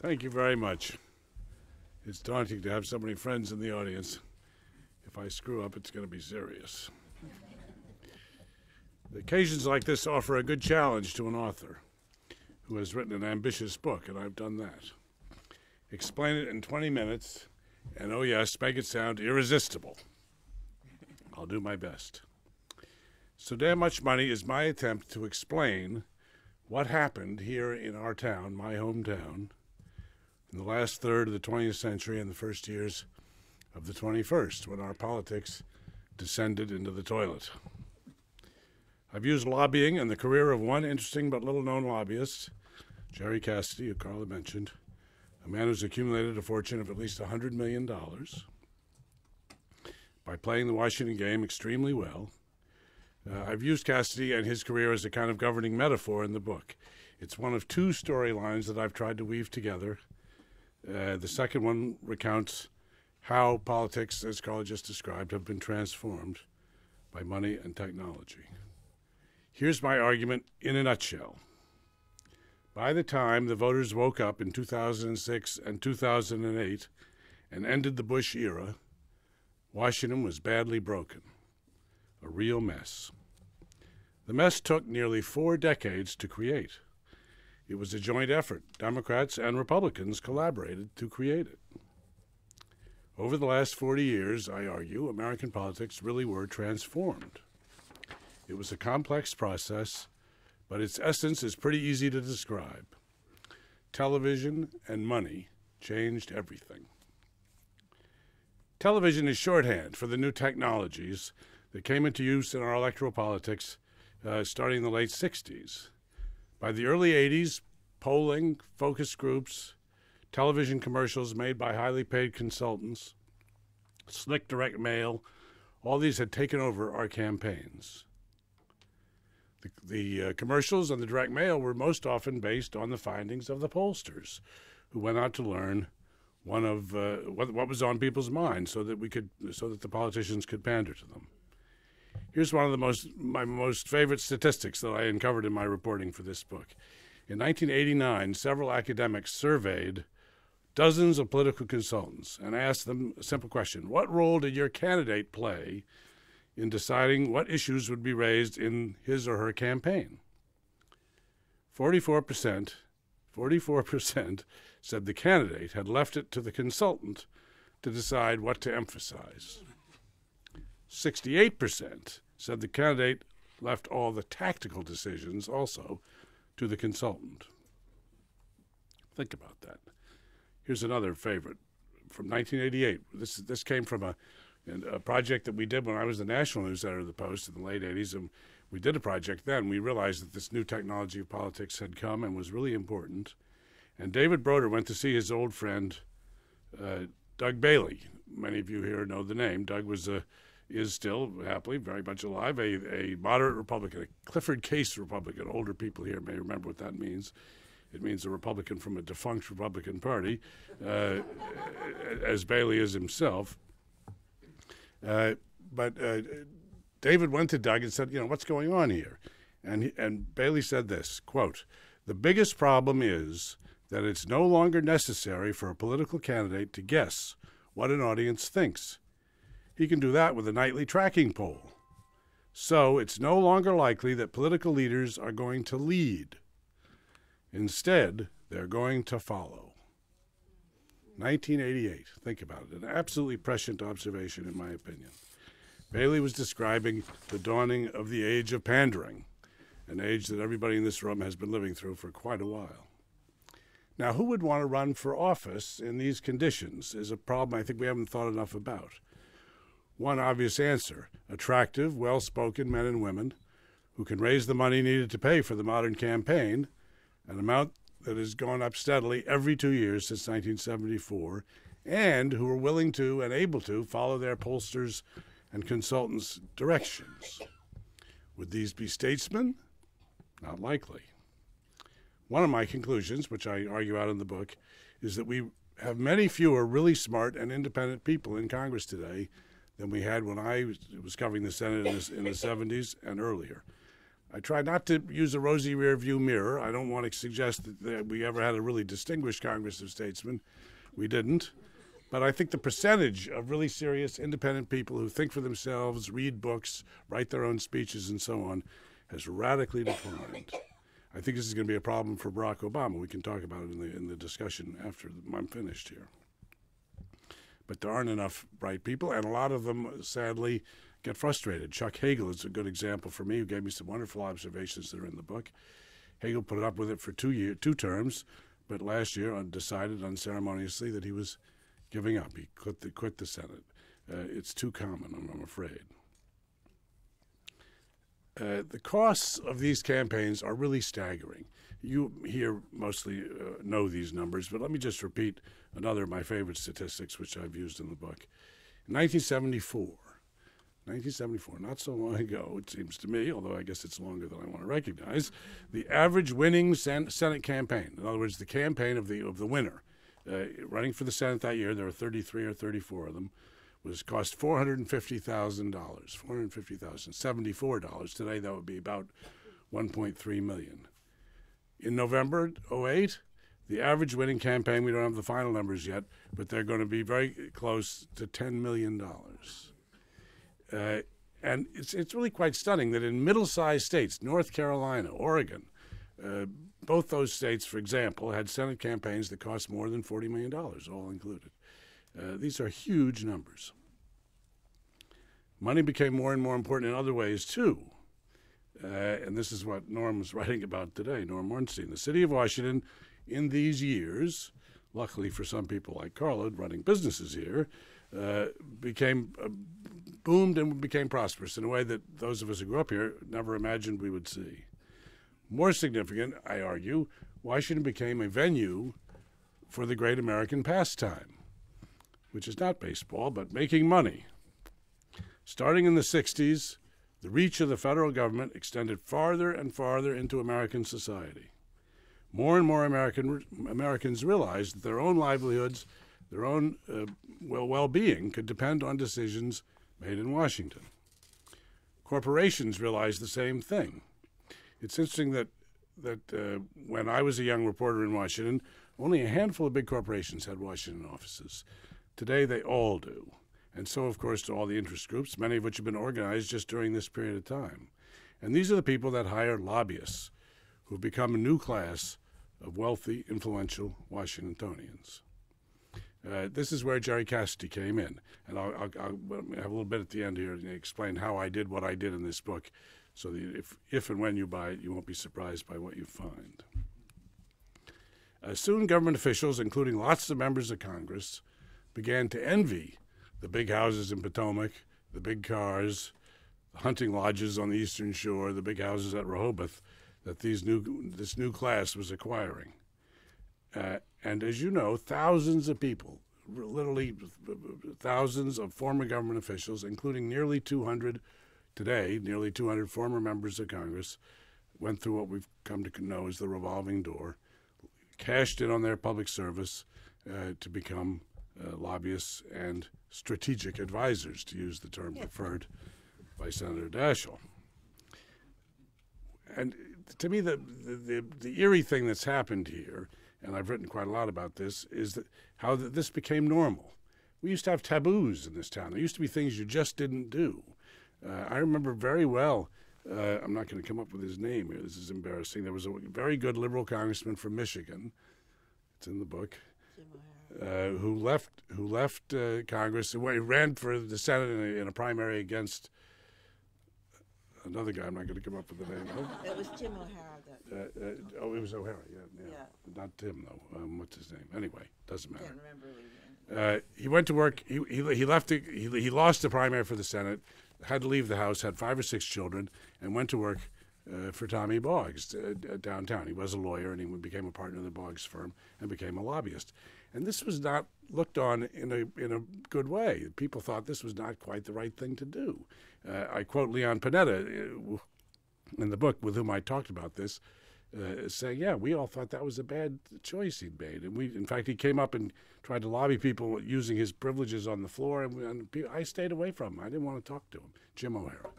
Thank you very much. It's daunting to have so many friends in the audience. If I screw up, it's going to be serious. Occasions like this offer a good challenge to an author who has written an ambitious book, and I've done that. Explain it in 20 minutes, and oh yes, make it sound irresistible. I'll do my best. So Damn Much Money is my attempt to explain what happened here in our town, my hometown, in the last third of the 20th century and the first years of the 21st, when our politics descended into the toilet. I've used lobbying and the career of one interesting but little-known lobbyist, Jerry Cassidy, who Carla mentioned, a man who's accumulated a fortune of at least $100 million by playing the Washington game extremely well. I've used Cassidy and his career as a kind of governing metaphor in the book. It's one of two storylines that I've tried to weave together. The second one recounts how politics, as Carla just described, have been transformed by money and technology. Here's my argument in a nutshell. By the time the voters woke up in 2006 and 2008 and ended the Bush era, Washington was badly broken, a real mess. The mess took nearly 4 decades to create. It was a joint effort. Democrats and Republicans collaborated to create it. Over the last 40 years, I argue, American politics really were transformed. It was a complex process, but its essence is pretty easy to describe. Television and money changed everything. Television is shorthand for the new technologies that came into use in our electoral politics starting in the late 60s. By the early 80s, polling, focus groups, television commercials made by highly paid consultants, slick direct mail, all these had taken over our campaigns. The commercials and the direct mail were most often based on the findings of the pollsters, who went out to learn what was on people's minds, so that the politicians could pander to them. Here's one of my most favorite statistics that I uncovered in my reporting for this book. In 1989, several academics surveyed dozens of political consultants and asked them a simple question: what role did your candidate play in deciding what issues would be raised in his or her campaign? 44% said the candidate had left it to the consultant to decide what to emphasize. 68% said the candidate left all the tactical decisions also to the consultant. Think about that. Here's another favorite from 1988. This came from a project that we did when I was the national news editor of the Post in the late 80s, and we did a project then. We realized that this new technology of politics had come and was really important. And David Broder went to see his old friend, Doug Bailey. Many of you here know the name. Doug is still, happily, very much alive, a moderate Republican, a Clifford Case Republican. Older people here may remember what that means. It means a Republican from a defunct Republican Party, as Bailey is himself. But David went to Doug and said, what's going on here? And Bailey said this, quote, "The biggest problem is that it's no longer necessary for a political candidate to guess what an audience thinks. He can do that with a nightly tracking poll. So it's no longer likely that political leaders are going to lead. Instead, they're going to follow." 1988, think about it, an absolutely prescient observation in my opinion. Bailey was describing the dawning of the age of pandering, an age that everybody in this room has been living through for quite a while. Now, who would want to run for office in these conditions is a problem I think we haven't thought enough about. One obvious answer: attractive, well-spoken men and women who can raise the money needed to pay for the modern campaign, an amount that has gone up steadily every 2 years since 1974, and who are willing to and able to follow their pollsters' and consultants' directions. Would these be statesmen? Not likely. One of my conclusions, which I argue out in the book, is that we have many fewer really smart and independent people in Congress today than we had when I was covering the Senate in the 70s and earlier. I try not to use a rosy rear view mirror. I don't want to suggest that we ever had a really distinguished Congress of statesmen. We didn't. But I think the percentage of really serious, independent people who think for themselves, read books, write their own speeches, and so on, has radically declined. I think this is going to be a problem for Barack Obama. We can talk about it in the discussion after I'm finished here. But there aren't enough bright people, and a lot of them, sadly, get frustrated. Chuck Hagel is a good example for me, who gave me some wonderful observations that are in the book. Hagel put up with it for 2 terms, but last year decided unceremoniously that he was giving up. He quit the Senate. It's too common, I'm afraid. The costs of these campaigns are really staggering. You here mostly know these numbers, but let me just repeat another of my favorite statistics, which I've used in the book. In 1974, not so long ago, it seems to me, although I guess it's longer than I want to recognize, the average winning Senate campaign, in other words, the campaign of the winner, running for the Senate that year, there were 33 or 34 of them, was cost $450,000, $74. Today that would be about $1.3 million. In November 2008, the average winning campaign, we don't have the final numbers yet, but they're going to be very close to $10 million. And it's really quite stunning that in middle-sized states, North Carolina, Oregon, both those states, for example, had Senate campaigns that cost more than $40 million, all included. These are huge numbers. Money became more and more important in other ways, too. And this is what Norm was writing about today, Norm Ornstein. The city of Washington, in these years, luckily for some people like Carla running businesses here, boomed and became prosperous in a way that those of us who grew up here never imagined we would see. More significant, I argue, Washington became a venue for the great American pastime, which is not baseball, but making money. Starting in the 60s, the reach of the federal government extended farther and farther into American society. More and more Americans realized that their own livelihoods, their own well-being could depend on decisions made in Washington. Corporations realized the same thing. It's interesting that when I was a young reporter in Washington, only a handful of big corporations had Washington offices. Today, they all do. And so, of course, do all the interest groups, many of which have been organized just during this period of time. And these are the people that hire lobbyists, who've become a new class of wealthy, influential Washingtonians. This is where Jerry Cassidy came in. And I'll have a little bit at the end here to explain how I did what I did in this book, so that if and when you buy it, you won't be surprised by what you find. Soon, government officials, including lots of members of Congress, began to envy the big houses in Potomac, the big cars, the hunting lodges on the Eastern Shore, the big houses at Rehoboth, that this new class was acquiring. And as you know, thousands of people, literally thousands of former government officials, including nearly 200 former members of Congress, went through what we've come to know as the revolving door, cashed in on their public service to become lobbyists and strategic advisors, to use the term preferred by Senator Daschle. And to me, the eerie thing that's happened here, and I've written quite a lot about this, is that how this became normal. We used to have taboos in this town. There used to be things you just didn't do. I remember very well, I'm not going to come up with his name here, this is embarrassing. There was a very good liberal congressman from Michigan, it's in the book, who left Congress. He ran for the Senate in a primary against another guy. I'm not going to come up with the name. It was Tim O'Hara. It was O'Hara. Yeah. Not Tim though. What's his name? Anyway, doesn't matter. Can't remember. He went to work. He left. He lost the primary for the Senate. Had to leave the house. Had 5 or 6 children, and went to work for Tommy Boggs downtown. He was a lawyer, and he became a partner in the Boggs firm and became a lobbyist. And this was not looked on in a good way. People thought this was not quite the right thing to do. I quote Leon Panetta in the book, with whom I talked about this, saying, "Yeah, we all thought that was a bad choice he'd made." And in fact, he came up and tried to lobby people using his privileges on the floor, and I stayed away from him. I didn't want to talk to him. Jim O'Hara.